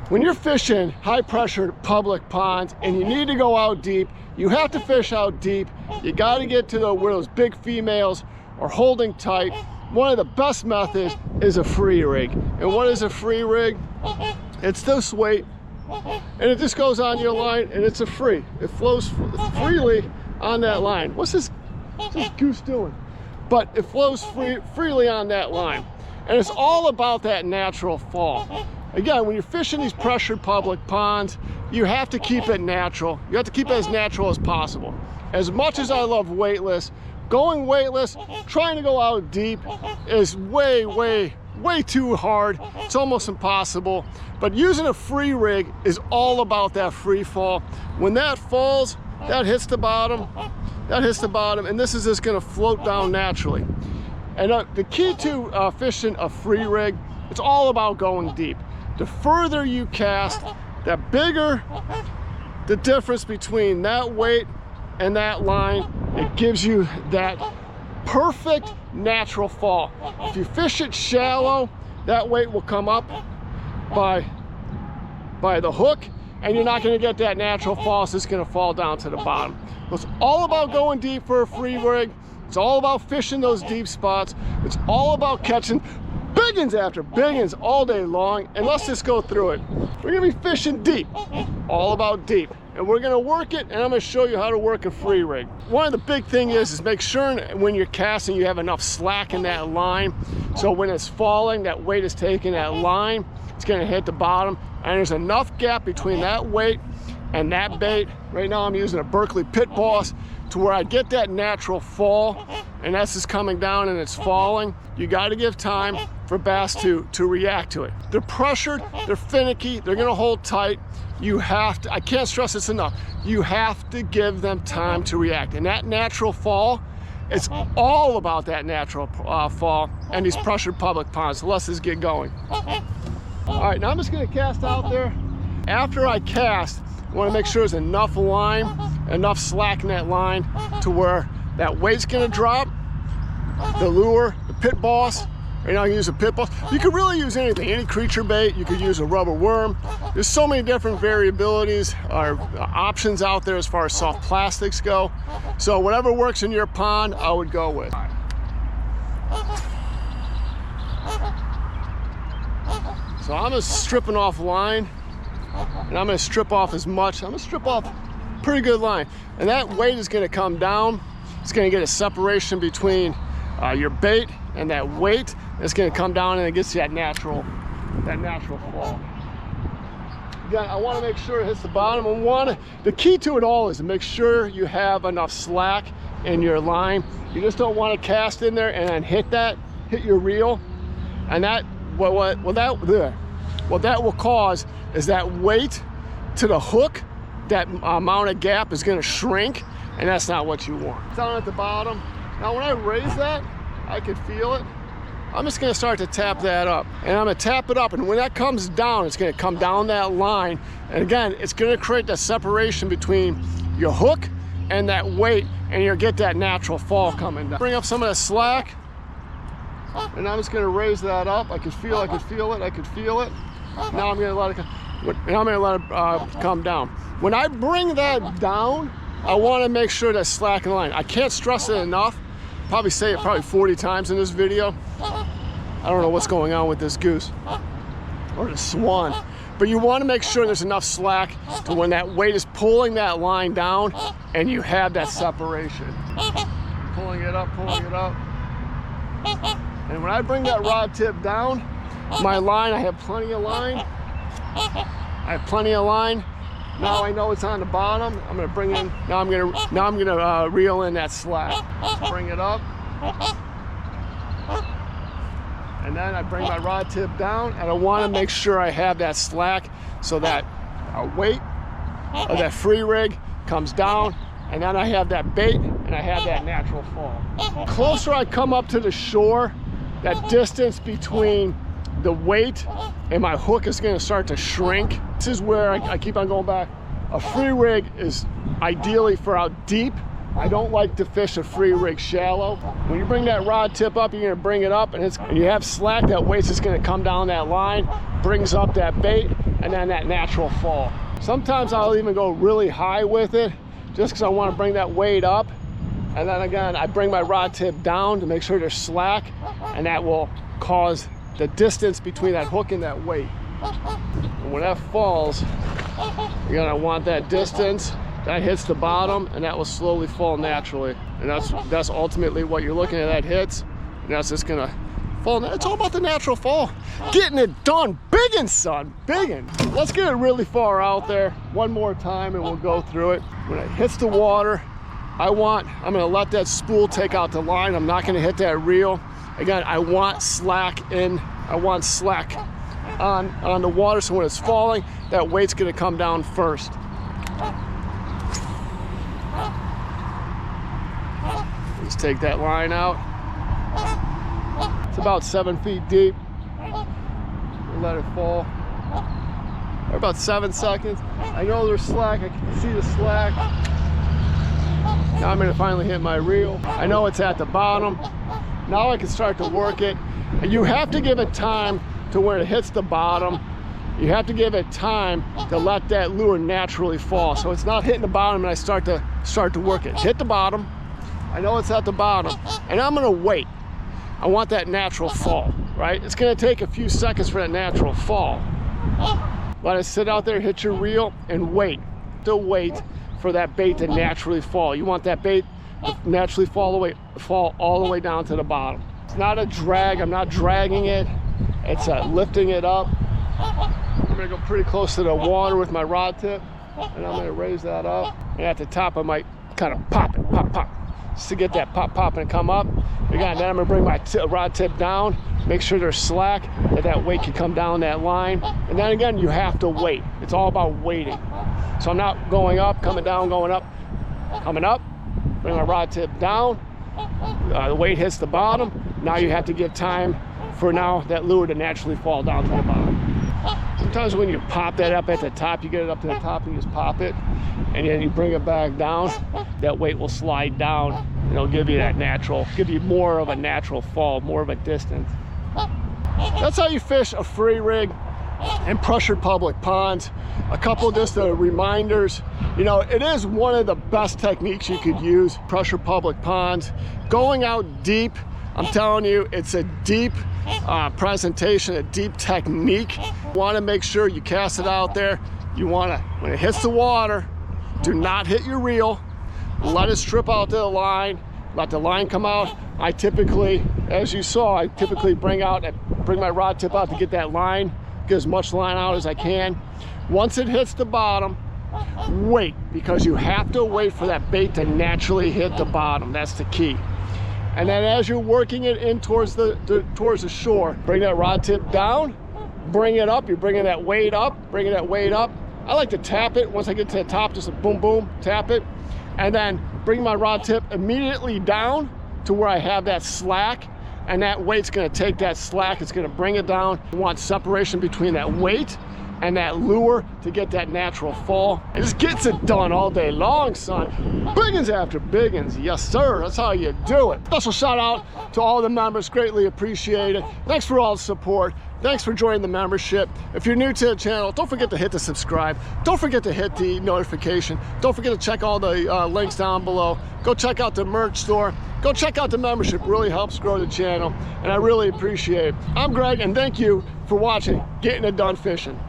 When you're fishing high pressure public ponds and you need to go out deep, you have to fish out deep. You got to get to where those big females are holding tight. One of the best methods is a free rig. And what is a free rig? It's this weight, and it just goes on your line, and it's a free. It flows freely on that line. What's this goose doing? But it flows freely on that line. And it's all about that natural fall. Again, when you're fishing these pressured public ponds, you have to keep it natural. You have to keep it as natural as possible. As much as I love weightless, going weightless, trying to go out deep is way too hard. It's almost impossible. But using a free rig is all about that free fall. When that falls, that hits the bottom, and this is just gonna float down naturally. And the key to fishing a free rig, it's all about going deep. The further you cast, the bigger the difference between that weight and that line. It gives you that perfect natural fall. If you fish it shallow, that weight will come up by the hook, and you're not going to get that natural fall. It's just going to fall down to the bottom. So it's all about going deep for a free rig. It's all about fishing those deep spots. It's all about catching Biggins after Biggins all day long. And let's just go through it. We're gonna be fishing deep, all about deep. And we're gonna work it, and I'm gonna show you how to work a free rig. One of the big things is make sure when you're casting, you have enough slack in that line. So when it's falling, that weight is taking that line, it's gonna hit the bottom. And there's enough gap between that weight and that bait. Right now I'm using a Berkeley Pit Boss to where I get that natural fall, and that's just coming down and it's falling. You got to give time for bass to react to it. They're pressured, they're finicky, they're gonna hold tight. You have to, I can't stress this enough, you have to give them time to react. And that natural fall, it's all about that natural fall and these pressured public ponds. So let's just get going. All right, now I'm just gonna cast out there. After I cast, I wanna make sure there's enough line, enough slack in that line to where that weight's gonna drop. The lure, the Pit Boss, right now I use a Pit Boss. You could really use anything, any creature bait. You could use a rubber worm. There's so many different variabilities or options out there as far as soft plastics go. So whatever works in your pond, I would go with. So I'm just stripping off line, and I'm gonna strip off as much. I'm gonna strip off pretty good line. And that weight is gonna come down. It's gonna get a separation between your bait and that weight. It's gonna come down and it gets you that natural fall. Again, I wanna make sure it hits the bottom. The key to it all is to make sure you have enough slack in your line. You just don't wanna cast in there and then hit your reel. And that, what that will cause is that weight to the hook, that amount of gap is gonna shrink, and that's not what you want. Down at the bottom. Now when I raise that, I can feel it. I'm just gonna start to tap that up. And I'm gonna tap it up, and when that comes down, it's gonna come down that line. And again, it's gonna create that separation between your hook and that weight, and you'll get that natural fall coming down. Bring up some of the slack, and I'm just gonna raise that up. I can feel it. Now I'm gonna let it come down. When I bring that down, I wanna make sure that's slack in the line. I can't stress it enough. Probably say it 40 times in this video. I don't know what's going on with this goose or the swan, but you want to make sure there's enough slack to when that weight is pulling that line down and you have that separation. Pulling it up. And when I bring that rod tip down, my line, I have plenty of line. Now I know it's on the bottom. I'm gonna bring in, now I'm gonna reel in that slack. Bring it up. And then I bring my rod tip down, and I wanna make sure I have that slack so that weight of that free rig comes down, and then I have that bait, and I have that natural fall. The closer I come up to the shore, that distance between the weight and my hook is gonna start to shrink. This is where I keep on going back. A free rig is ideally for out deep. I don't like to fish a free rig shallow. When you bring that rod tip up, you're gonna bring it up, and you have slack, that weight's just gonna come down that line, brings up that bait, and then that natural fall. Sometimes I'll even go really high with it just because I want to bring that weight up. And then again, I bring my rod tip down to make sure they're slack, and that will cause the distance between that hook and that weight. And when that falls, you're gonna want that distance. That hits the bottom, and that will slowly fall naturally. And that's ultimately what you're looking at. That hits, and that's just gonna fall. It's all about the natural fall. Getting it done. Biggins, son, Biggins. Let's get it really far out there one more time, and we'll go through it. When it hits the water, I'm gonna let that spool take out the line. I'm not gonna hit that reel. Again, I want slack on the water, so when it's falling, that weight's gonna come down first. Let's take that line out. It's about 7 feet deep. We'll let it fall. For about 7 seconds. I know there's slack, I can see the slack. Now I'm gonna finally hit my reel. I know it's at the bottom. Now I can start to work it. And you have to give it time to where it hits the bottom. You have to give it time to let that lure naturally fall. So it's not hitting the bottom and I start to work it. Hit the bottom. I know it's at the bottom, and I'm gonna wait. I want that natural fall, right? It's gonna take a few seconds for that natural fall. Let it sit out there, hit your reel, and wait. Still wait for that bait to naturally fall. You want that bait to naturally fall all the way down to the bottom. It's not a drag, I'm not dragging it. It's lifting it up. I'm gonna go pretty close to the water with my rod tip, and I'm gonna raise that up. And at the top, I might kind of pop it, pop, just to get that pop and come up. Again, then I'm gonna bring my rod tip down, make sure they're slack, that weight can come down that line. And then again, you have to wait. It's all about waiting. So I'm not going up, coming down, going up, coming up, bring my rod tip down, the weight hits the bottom. Now you have to give time for that lure to naturally fall down to the bottom. Sometimes when you pop that up at the top, you get it up to the top and you just pop it, and then you bring it back down, that weight will slide down, and it'll give you give you more of a natural fall, more of a distance. That's how you fish a free rig in pressured public ponds. A couple just reminders. You know, it is one of the best techniques you could use, pressure public ponds. Going out deep, I'm telling you, it's a deep presentation, a deep technique. You want to make sure you cast it out there. You want to, when it hits the water, do not hit your reel. Let it strip out to the line. Let the line come out. I typically, as you saw, I typically bring my rod tip out to get that line, get as much line out as I can. Once it hits the bottom, wait, because you have to wait for that bait to naturally hit the bottom. That's the key. And then as you're working it in towards the shore, bring that rod tip down, bring it up. You're bringing that weight up, bringing that weight up. I like to tap it. Once I get to the top, just a boom, boom, tap it. And then bring my rod tip immediately down to where I have that slack. And that weight's gonna take that slack, it's gonna bring it down. You want separation between that weight and that lure to get that natural fall. It just gets it done all day long, son. Biggins after Biggins, yes sir, that's how you do it. Special shout out to all the members, greatly appreciate it. Thanks for all the support. Thanks for joining the membership. If you're new to the channel, don't forget to hit the subscribe. Don't forget to hit the notification. Don't forget to check all the links down below. Go check out the merch store. Go check out the membership, it really helps grow the channel, and I really appreciate it. I'm Greg, and thank you for watching Getting It Done Fishing.